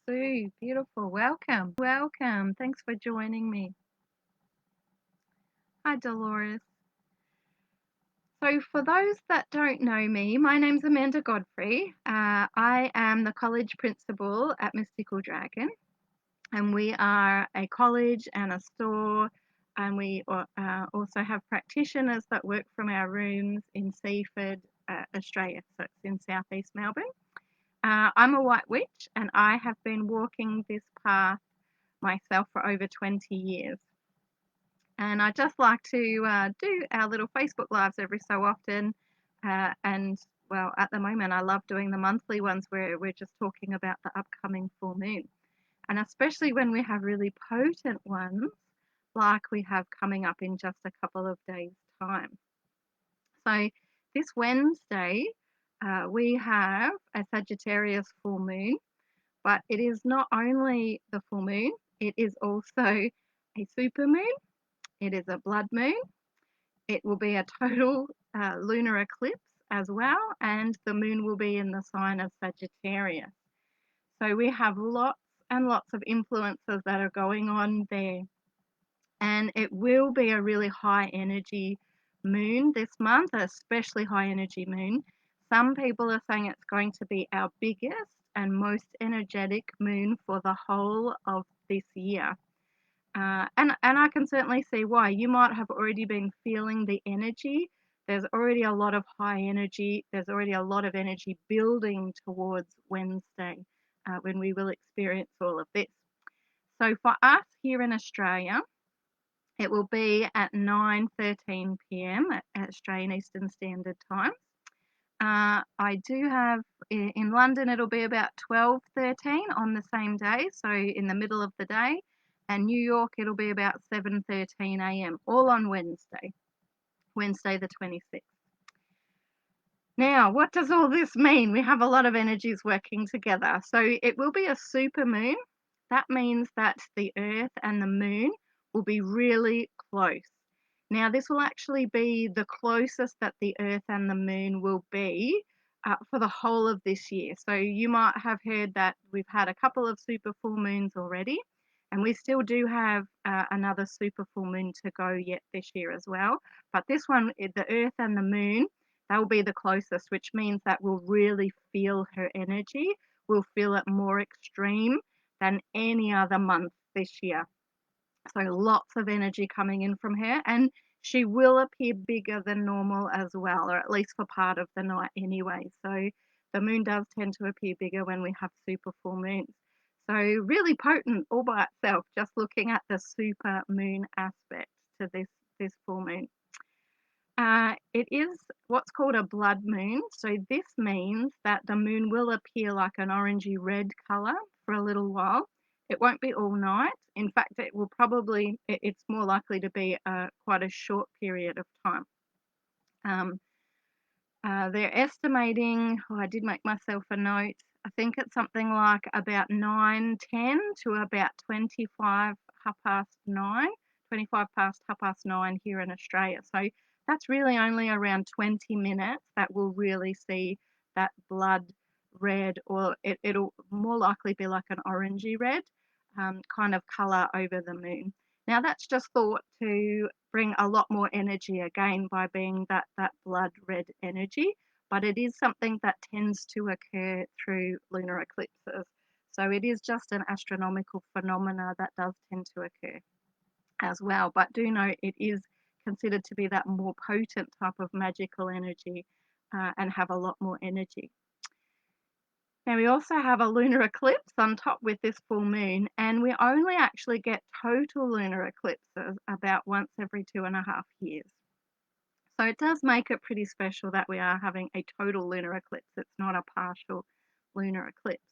Sue, beautiful. Welcome. Welcome. Thanks for joining me. Hi, Dolores. So, for those that don't know me, my name's Amanda Godfrey. I am the college principal at Mystical Dragon, and we are a college and a store, and we also have practitioners that work from our rooms in Seaford, Australia. So, it's in southeast Melbourne. I'm a white witch, and I have been walking this path myself for over 20 years. And I just like to do our little Facebook Lives every so often. And well, at the moment, I love doing the monthly ones where we're just talking about the upcoming full moon. And especially when we have really potent ones, like we have coming up in just a couple of days' time. So this Wednesday, we have a Sagittarius full moon, but it is not only the full moon, it is also a super moon. It is a blood moon. It will be a total lunar eclipse as well, and the moon will be in the sign of Sagittarius. So we have lots and lots of influences that are going on there. And it will be a really high energy moon this month, especially high energy moon. Some people are saying it's going to be our biggest and most energetic moon for the whole of this year. And I can certainly see why. You might have already been feeling the energy. There's already a lot of high energy. There's already a lot of energy building towards Wednesday when we will experience all of this. So for us here in Australia, it will be at 9:13 p.m. at Australian Eastern Standard Time. I do have in London, it'll be about 12:13 on the same day, so in the middle of the day. And New York, it'll be about 7:13 a.m., all on Wednesday the 26th. Now, what does all this mean? We have a lot of energies working together. So it will be a super moon. That means that the Earth and the moon will be really close. Now, this will actually be the closest that the Earth and the moon will be for the whole of this year. So you might have heard that we've had a couple of super full moons already, and we still do have another super full moon to go yet this year as well. But this one, the Earth and the moon, they will be the closest, which means that we'll really feel her energy. We'll feel it more extreme than any other month this year. So lots of energy coming in from her, and she will appear bigger than normal as well, or at least for part of the night anyway. So the moon does tend to appear bigger when we have super full moons. So really potent all by itself, just looking at the super moon aspect to this full moon. It is what's called a blood moon. So this means that the moon will appear like an orangey red color for a little while. It won't be all night. In fact, it will probably, it's more likely to be quite a short period of time. They're estimating, I did make myself a note, I think it's something like about 9:10 to about 25 past 9 here in Australia. So that's really only around 20 minutes that we'll really see that blood red, or it'll more likely be like an orangey red kind of colour over the moon. Now that's just thought to bring a lot more energy again by being that blood red energy, but it is something that tends to occur through lunar eclipses. So it is just an astronomical phenomena that does tend to occur as well. But do know it is considered to be that more potent type of magical energy and have a lot more energy. Now we also have a lunar eclipse on top with this full moon, and we only actually get total lunar eclipses about once every 2.5 years. So it does make it pretty special that we are having a total lunar eclipse. It's not a partial lunar eclipse.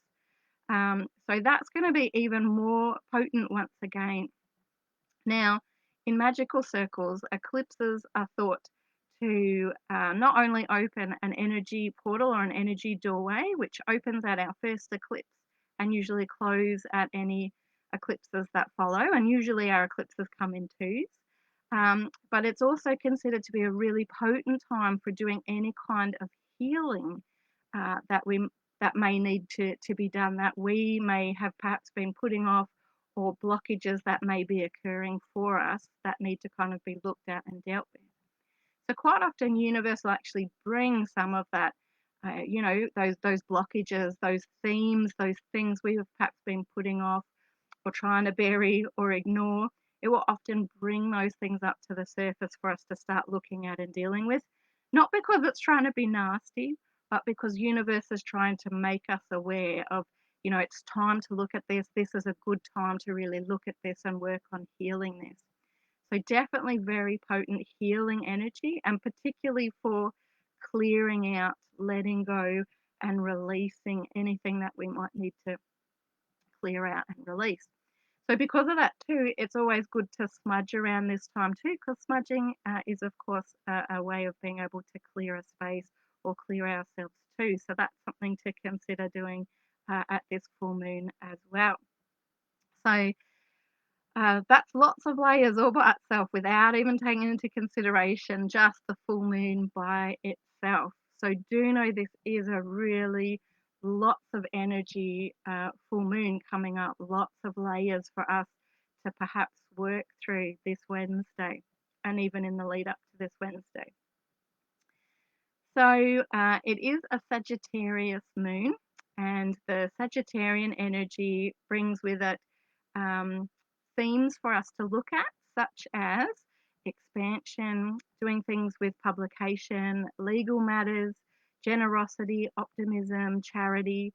So that's going to be even more potent once again. Now, in magical circles, eclipses are thought to not only open an energy portal or an energy doorway, which opens at our first eclipse and usually close at any eclipses that follow, and usually our eclipses come in twos. But it's also considered to be a really potent time for doing any kind of healing that that may need to be done, that we may have perhaps been putting off, or blockages that may be occurring for us that need to kind of be looked at and dealt with. So quite often universe will actually bring some of that, those blockages, those themes, those things we have perhaps been putting off or trying to bury or ignore. It will often bring those things up to the surface for us to start looking at and dealing with. Not because it's trying to be nasty, but because universe is trying to make us aware of, it's time to look at this. This is a good time to really look at this and work on healing this. So definitely very potent healing energy, and particularly for clearing out, letting go, and releasing anything that we might need to clear out and release. So because of that too, it's always good to smudge around this time too, because smudging is of course a way of being able to clear a space or clear ourselves too. So that's something to consider doing at this full moon as well. So that's lots of layers all by itself without even taking into consideration just the full moon by itself. So do know this is a really lots of energy full moon coming up, lots of layers for us to perhaps work through this Wednesday and even in the lead up to this Wednesday. So it is a Sagittarius moon, and the Sagittarian energy brings with it themes for us to look at, such as expansion, doing things with publication, legal matters, generosity, optimism, charity,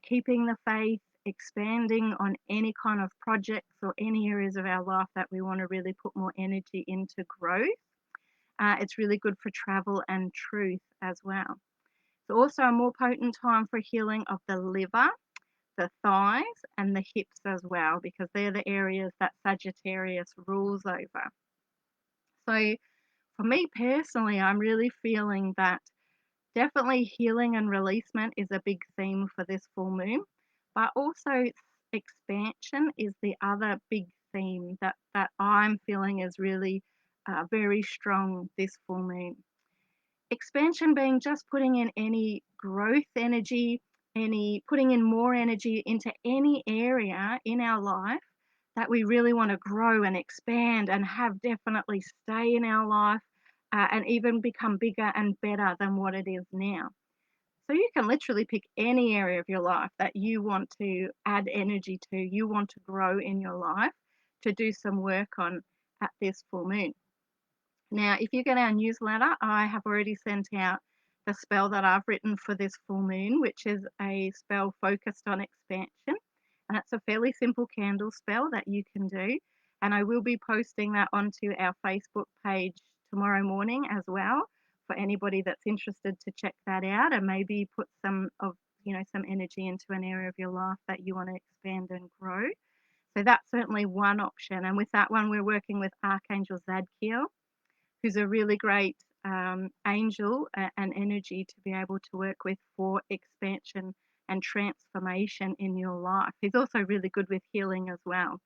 keeping the faith, expanding on any kind of projects or any areas of our life that we want to really put more energy into growth. It's really good for travel and truth as well. It's also a more potent time for healing of the liver, the thighs, and the hips as well, because they're the areas that Sagittarius rules over. So for me personally, I'm really feeling that definitely healing and releasement is a big theme for this full moon, but also expansion is the other big theme that I'm feeling is really very strong this full moon. Expansion being just putting in any growth energy, putting in more energy into any area in our life that we really want to grow and expand and have definitely stay in our life, and even become bigger and better than what it is now. So you can literally pick any area of your life that you want to add energy to, you want to grow in your life, to do some work on at this full moon. Now, if you get our newsletter, I have already sent out the spell that I've written for this full moon, which is a spell focused on expansion. And it's a fairly simple candle spell that you can do. And I will be posting that onto our Facebook page tomorrow morning as well, for anybody that's interested to check that out and maybe put some energy into an area of your life that you want to expand and grow. So that's certainly one option. And with that one, we're working with Archangel Zadkiel, who's a really great angel and energy to be able to work with for expansion and transformation in your life. He's also really good with healing as well.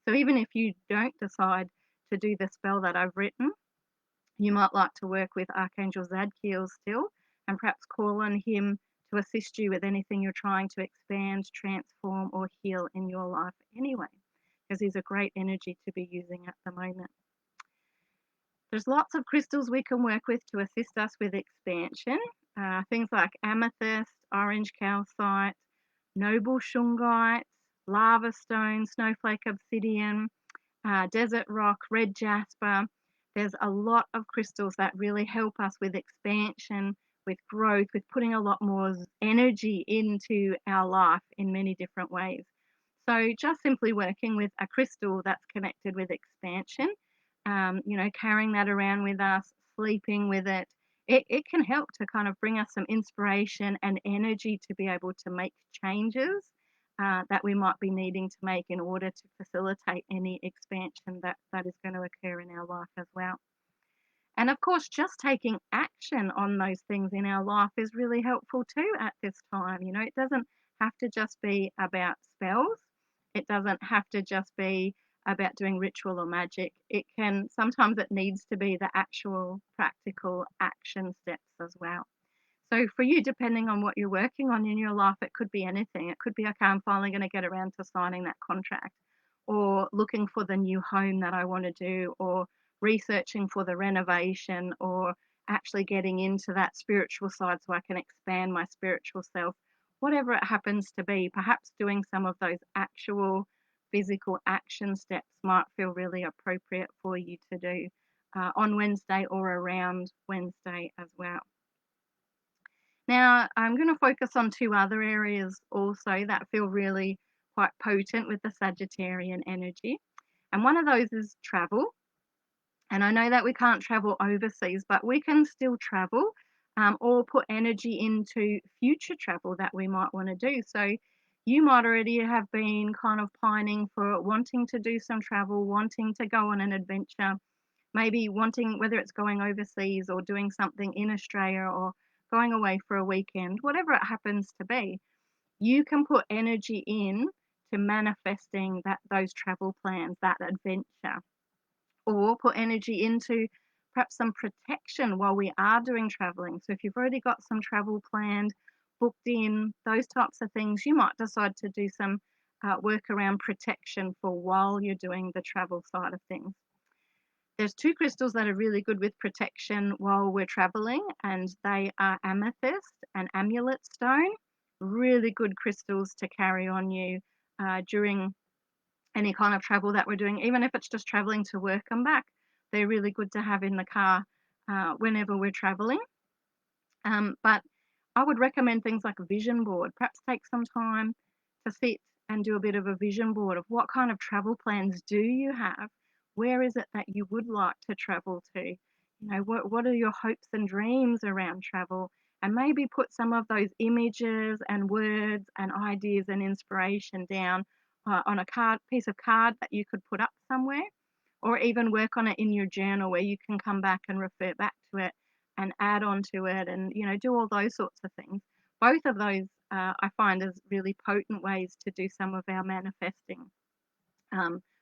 So even if you don't decide to do the spell that I've written, you might like to work with Archangel Zadkiel still, and perhaps call on him to assist you with anything you're trying to expand, transform, or heal in your life anyway, because he's a great energy to be using at the moment. There's lots of crystals we can work with to assist us with expansion. Things like amethyst, orange calcite, noble shungite, lava stone, snowflake obsidian, desert rock, red jasper. There's a lot of crystals that really help us with expansion, with growth, with putting a lot more energy into our life in many different ways. So just simply working with a crystal that's connected with expansion, carrying that around with us, sleeping with it, it can help to kind of bring us some inspiration and energy to be able to make changes that we might be needing to make in order to facilitate any expansion that is going to occur in our life as well. And of course, just taking action on those things in our life is really helpful too at this time. It doesn't have to just be about spells. It doesn't have to just be about doing ritual or magic. Sometimes it needs to be the actual practical action steps as well. So for you, depending on what you're working on in your life, it could be anything. It could be, okay, I'm finally going to get around to signing that contract, or looking for the new home that I want to do, or researching for the renovation, or actually getting into that spiritual side so I can expand my spiritual self. Whatever it happens to be, perhaps doing some of those actual physical action steps might feel really appropriate for you to do on Wednesday or around Wednesday as well. Now, I'm going to focus on two other areas also that feel really quite potent with the Sagittarian energy. And one of those is travel. And I know that we can't travel overseas, but we can still travel, or put energy into future travel that we might want to do. So you might already have been kind of pining for wanting to do some travel, wanting to go on an adventure, maybe wanting, whether it's going overseas or doing something in Australia or going away for a weekend, whatever it happens to be, you can put energy in to manifesting those travel plans, that adventure, or put energy into perhaps some protection while we are doing traveling. So if you've already got some travel planned, booked in, those types of things, you might decide to do some work around protection for while you're doing the travel side of things. There's two crystals that are really good with protection while we're traveling, and they are Amethyst and Amulet stone. Really good crystals to carry on you during any kind of travel that we're doing, even if it's just traveling to work and back. They're really good to have in the car whenever we're traveling. But I would recommend things like a vision board. Perhaps take some time to sit and do a bit of a vision board of what kind of travel plans do you have? Where is it that you would like to travel to? You know, what are your hopes and dreams around travel? And maybe put some of those images and words and ideas and inspiration down on a piece of card that you could put up somewhere, or even work on it in your journal where you can come back and refer back to it and add on to it, and do all those sorts of things. Both of those I find as really potent ways to do some of our manifesting,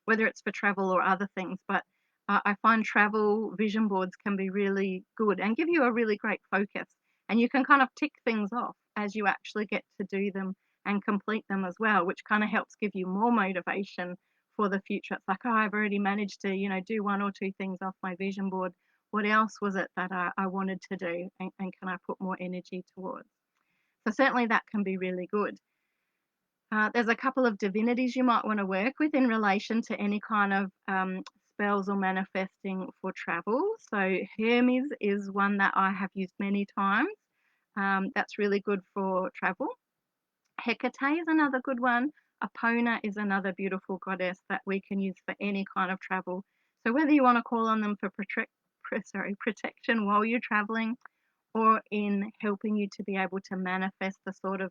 whether it's for travel or other things. But I find travel vision boards can be really good and give you a really great focus, and you can kind of tick things off as you actually get to do them and complete them as well, which kind of helps give you more motivation for the future. It's like, oh, I've already managed to do one or two things off my vision board. What else was it that I wanted to do, and can I put more energy towards? So certainly that can be really good. There's a couple of divinities you might want to work with in relation to any kind of spells or manifesting for travel. So Hermes is one that I have used many times. That's really good for travel. Hecate is another good one. Epona is another beautiful goddess that we can use for any kind of travel. So whether you want to call on them for protection while you're traveling, or in helping you to be able to manifest the sort of,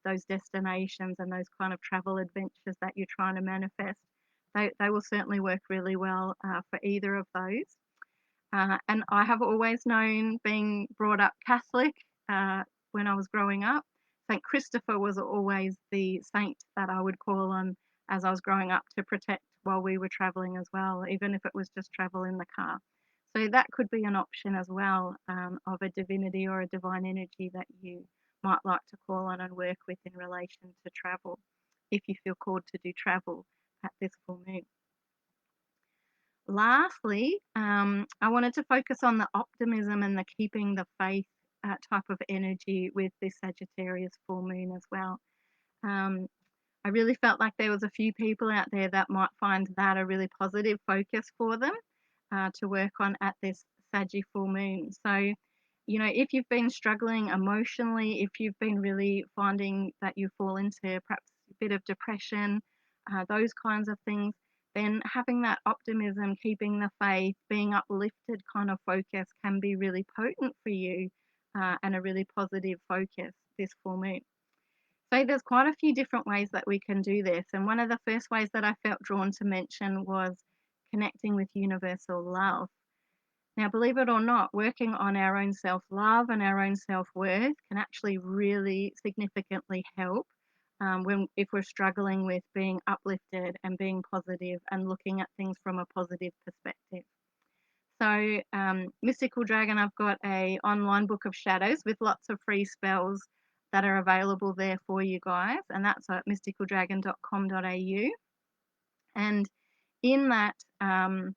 those destinations and those kind of travel adventures that you're trying to manifest, they will certainly work really well for either of those. And I have always known, being brought up Catholic when I was growing up, St. Christopher was always the saint that I would call on as I was growing up to protect while we were traveling as well, even if it was just travel in the car. So that could be an option as well, of a divinity or a divine energy that you might like to call on and work with in relation to travel, if you feel called to do travel at this full moon. Lastly, I wanted to focus on the optimism and the keeping the faith type of energy with this Sagittarius full moon as well. I really felt like there was a few people out there that might find that a really positive focus for them to work on at this Saggy full moon. So, if you've been struggling emotionally, if you've been really finding that you fall into perhaps a bit of depression, those kinds of things, then having that optimism, keeping the faith, being uplifted kind of focus can be really potent for you, and a really positive focus this full moon. So there's quite a few different ways that we can do this. And one of the first ways that I felt drawn to mention was connecting with universal love. Now, believe it or not, working on our own self-love and our own self-worth can actually really significantly help if we're struggling with being uplifted and being positive and looking at things from a positive perspective. So Mystical Dragon, I've got a online book of shadows with lots of free spells that are available there for you guys, and that's at mysticaldragon.com.au. And in that, I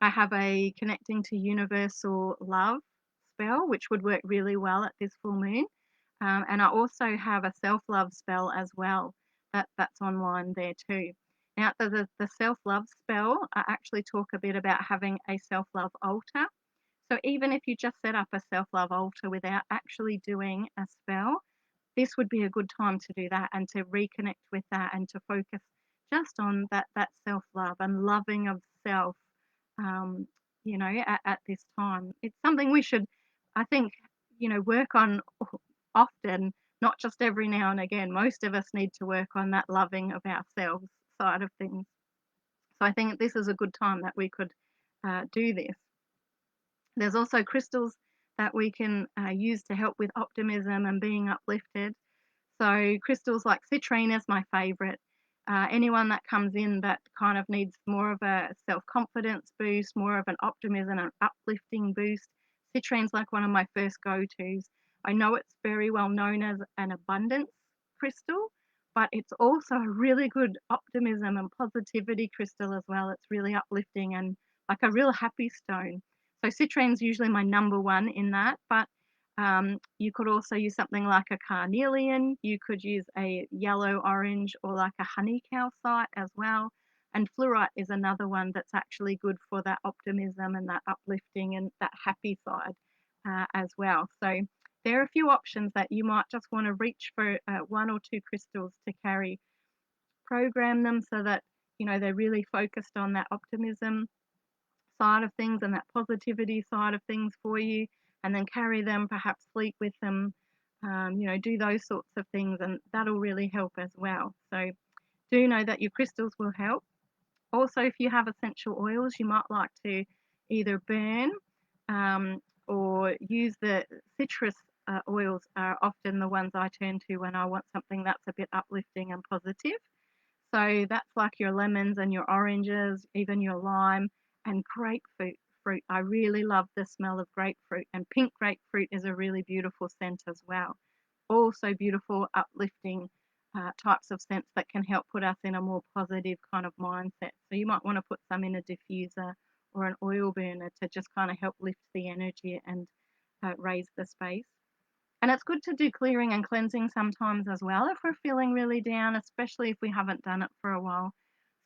have a connecting to universal love spell, which would work really well at this full moon. And I also have a self-love spell as well. That's online there too. Now, the self-love spell, I actually talk a bit about having a self-love altar. So even if you just set up a self-love altar without actually doing a spell, this would be a good time to do that and to reconnect with that and to focus just on that self-love and loving of self, um, at this time. It's something we should, I think, work on often, not just every now and again. Most of us need to work on that loving of ourselves side of things. So I think this is a good time that we could do this. There's also crystals that we can use to help with optimism and being uplifted. So crystals like Citrine is my favorite. Anyone that comes in that kind of needs more of a self-confidence boost, more of an optimism and uplifting boost, Citrine's like one of my first go-tos. I know it's very well known as an abundance crystal, but it's also a really good optimism and positivity crystal as well. It's really uplifting and like a real happy stone. So Citrine's usually my number one in that, but you could also use something like a carnelian. You could use a yellow, orange, or like a honey calcite as well. And fluorite is another one that's actually good for that optimism and that uplifting and that happy side as well. So there are a few options that you might just want to reach for one or two crystals to carry. Program them so that they're really focused on that optimism side of things and that positivity side of things for you, and then carry them, perhaps sleep with them, do those sorts of things, and that'll really help as well. So do know that your crystals will help. Also, if you have essential oils, you might like to either burn or use the citrus oils are often the ones I turn to when I want something that's a bit uplifting and positive. So that's like your lemons and your oranges, even your lime and grapefruit. I really love the smell of grapefruit, and pink grapefruit is a really beautiful scent as well. Also beautiful, uplifting types of scents that can help put us in a more positive kind of mindset. So you might want to put some in a diffuser or an oil burner to just kind of help lift the energy and raise the space. And it's good to do clearing and cleansing sometimes as well if we're feeling really down, especially if we haven't done it for a while.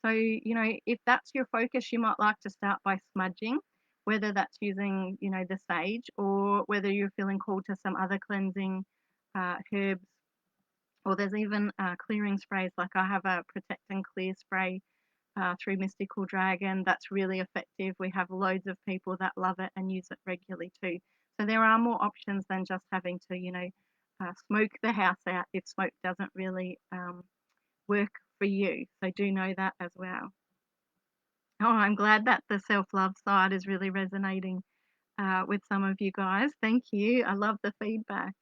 So, if that's your focus, you might like to start by smudging, whether that's using, the sage, or whether you're feeling called to some other cleansing herbs. Or there's even clearing sprays, like I have a Protect and Clear spray through Mystical Dragon. That's really effective. We have loads of people that love it and use it regularly too. So there are more options than just having to, smoke the house out if smoke doesn't really work for you. So do know that as well. Oh, I'm glad that the self-love side is really resonating with some of you guys. Thank you. I love the feedback.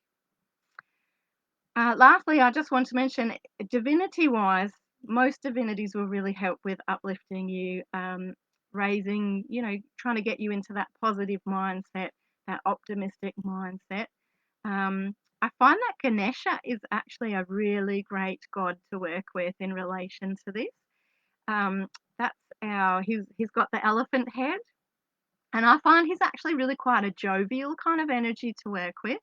Lastly, I just want to mention, divinity-wise, most divinities will really help with uplifting you, raising, trying to get you into that positive mindset, that optimistic mindset. I find that Ganesha is actually a really great god to work with in relation to this. Um, he's got the elephant head, and I find he's actually really quite a jovial kind of energy to work with.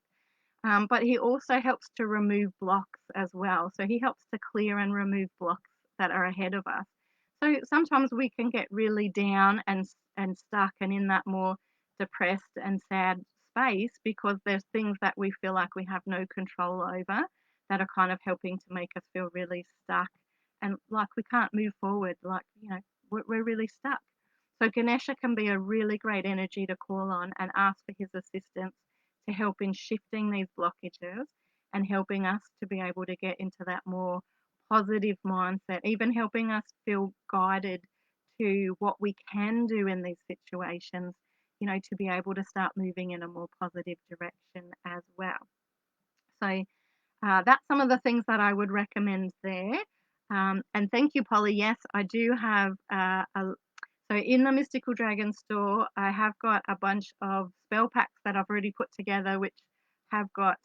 But he also helps to remove blocks as well. So he helps to clear and remove blocks that are ahead of us. So sometimes we can get really down and stuck and in that more depressed and sad space because there's things that we feel like we have no control over that are kind of helping to make us feel really stuck and like we can't move forward, like, we're really stuck. So Ganesha can be a really great energy to call on and ask for his assistance to help in shifting these blockages and helping us to be able to get into that more positive mindset, even helping us feel guided to what we can do in these situations, to be able to start moving in a more positive direction as well. So that's some of the things that I would recommend there. And thank you, Polly. Yes, I do have So in the Mystical Dragon store, I have got a bunch of spell packs that I've already put together, which have got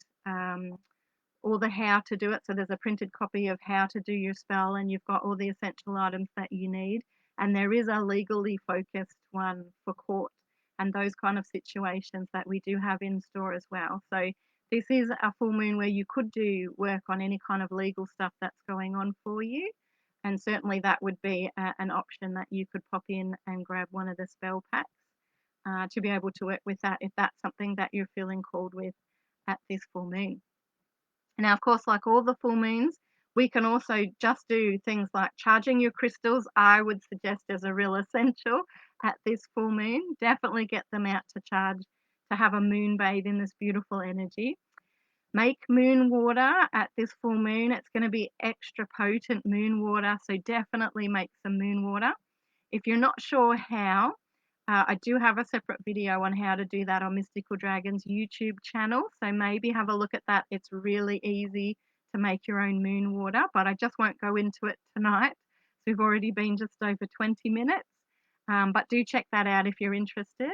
all the how to do it. So there's a printed copy of how to do your spell, and you've got all the essential items that you need. And there is a legally focused one for court and those kind of situations that we do have in store as well. So this is a full moon where you could do work on any kind of legal stuff that's going on for you. And certainly that would be an option that you could pop in and grab one of the spell packs to be able to work with that if that's something that you're feeling called with at this full moon. Now, of course, like all the full moons, we can also just do things like charging your crystals. I would suggest as a real essential at this full moon. Definitely get them out to charge, to have a moon bathe in this beautiful energy. Make moon water at this full moon. It's going to be extra potent moon water, so definitely make some moon water. If you're not sure how, I do have a separate video on how to do that on Mystical Dragon's YouTube channel, so maybe have a look at that. It's really easy to make your own moon water, but I just won't go into it tonight. So we've already been just over 20 minutes, but do check that out if you're interested.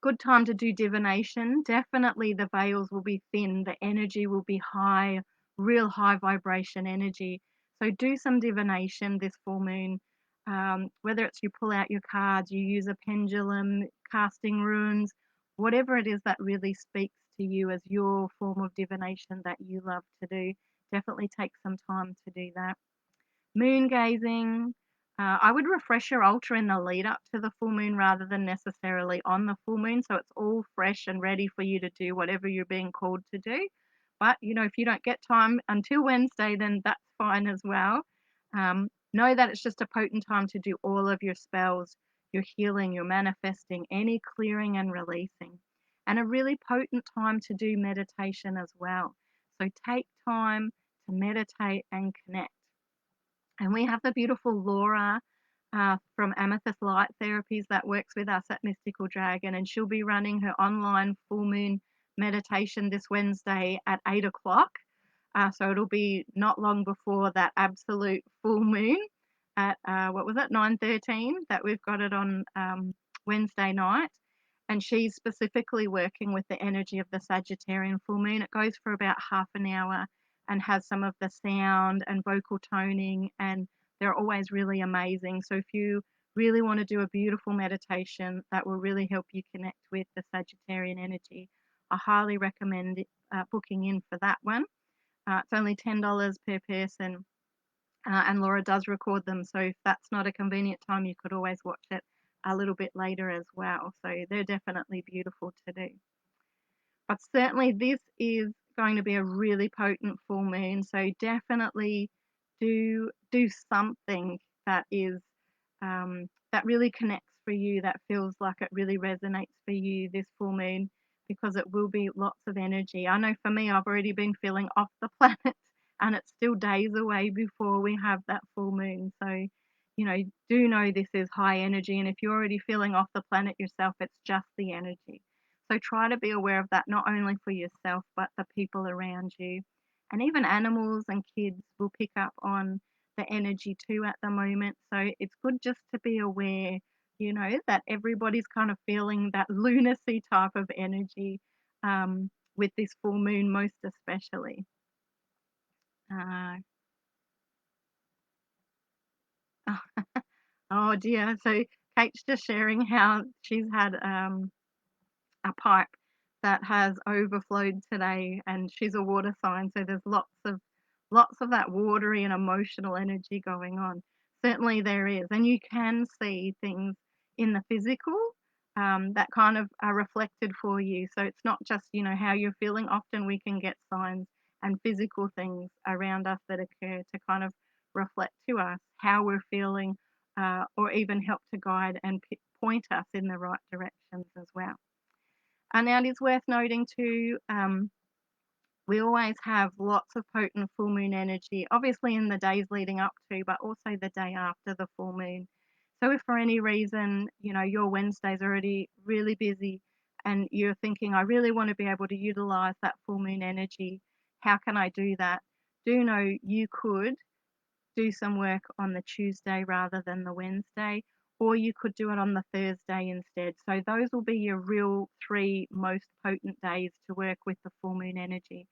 Good time to do divination. Definitely the veils will be thin, the energy will be high, real high vibration energy. So do some divination this full moon. Whether it's you pull out your cards, you use a pendulum, casting runes, whatever it is that really speaks to you as your form of divination that you love to do, definitely take some time to do that. Moon gazing. I would refresh your altar in the lead up to the full moon rather than necessarily on the full moon, so it's all fresh and ready for you to do whatever you're being called to do. But if you don't get time until Wednesday, then that's fine as well. Know that it's just a potent time to do all of your spells, your healing, your manifesting, any clearing and releasing, and a really potent time to do meditation as well. So take time to meditate and connect. And we have the beautiful Laura from Amethyst Light Therapies that works with us at Mystical Dragon, and she'll be running her online full moon meditation this Wednesday at 8 o'clock. So it'll be not long before that absolute full moon at, 9:13 that we've got it on Wednesday night. And she's specifically working with the energy of the Sagittarian full moon. It goes for about half an hour and has some of the sound and vocal toning, and they're always really amazing. So if you really want to do a beautiful meditation that will really help you connect with the Sagittarian energy, I highly recommend booking in for that one. It's only $10 per person, and Laura does record them, so if that's not a convenient time, you could always watch it a little bit later as well. So they're definitely beautiful to do. But certainly this is going to be a really potent full moon, so definitely do something that is that really connects for you, that feels like it really resonates for you this full moon, because it will be lots of energy. I know for me, I've already been feeling off the planet, and it's still days away before we have that full moon. So do know this is high energy, and if you're already feeling off the planet yourself, it's just the energy. So try to be aware of that, not only for yourself, but the people around you. And even animals and kids will pick up on the energy too at the moment. So it's good just to be aware, that everybody's kind of feeling that lunacy type of energy with this full moon, most especially. Oh dear. So Kate's just sharing how she's had a pipe that has overflowed today, and she's a water sign, so there's lots of that watery and emotional energy going on. Certainly there is, and you can see things in the physical that kind of are reflected for you. So it's not just how you're feeling. Often we can get signs and physical things around us that occur to kind of reflect to us how we're feeling, or even help to guide and point us in the right directions as well. And now it is worth noting too, we always have lots of potent full moon energy, obviously in the days leading up to, but also the day after the full moon. So if for any reason, your Wednesday's already really busy and you're thinking, I really want to be able to utilize that full moon energy, how can I do that? Do know you could do some work on the Tuesday rather than the Wednesday, or you could do it on the Thursday instead. So those will be your real 3 most potent days to work with the full moon energy.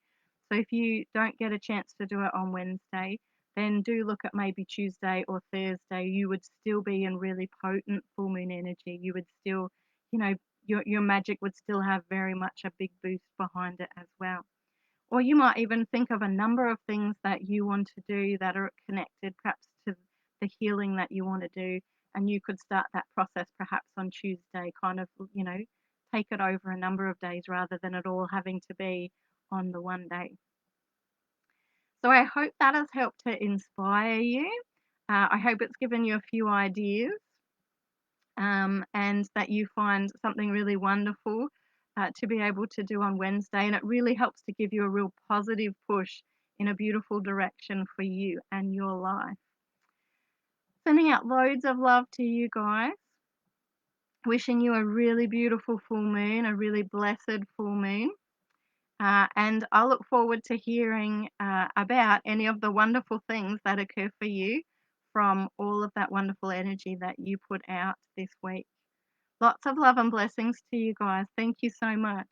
So if you don't get a chance to do it on Wednesday, then do look at maybe Tuesday or Thursday. You would still be in really potent full moon energy. You would still, you know, your magic would still have very much a big boost behind it as well. Or you might even think of a number of things that you want to do that are connected perhaps to the healing that you want to do, and you could start that process perhaps on Tuesday, kind of, take it over a number of days rather than it all having to be on the one day. So I hope that has helped to inspire you. I hope it's given you a few ideas, and that you find something really wonderful to be able to do on Wednesday. And it really helps to give you a real positive push in a beautiful direction for you and your life. Sending out loads of love to you guys. Wishing you a really beautiful full moon, a really blessed full moon. And I look forward to hearing about any of the wonderful things that occur for you from all of that wonderful energy that you put out this week. Lots of love and blessings to you guys. Thank you so much.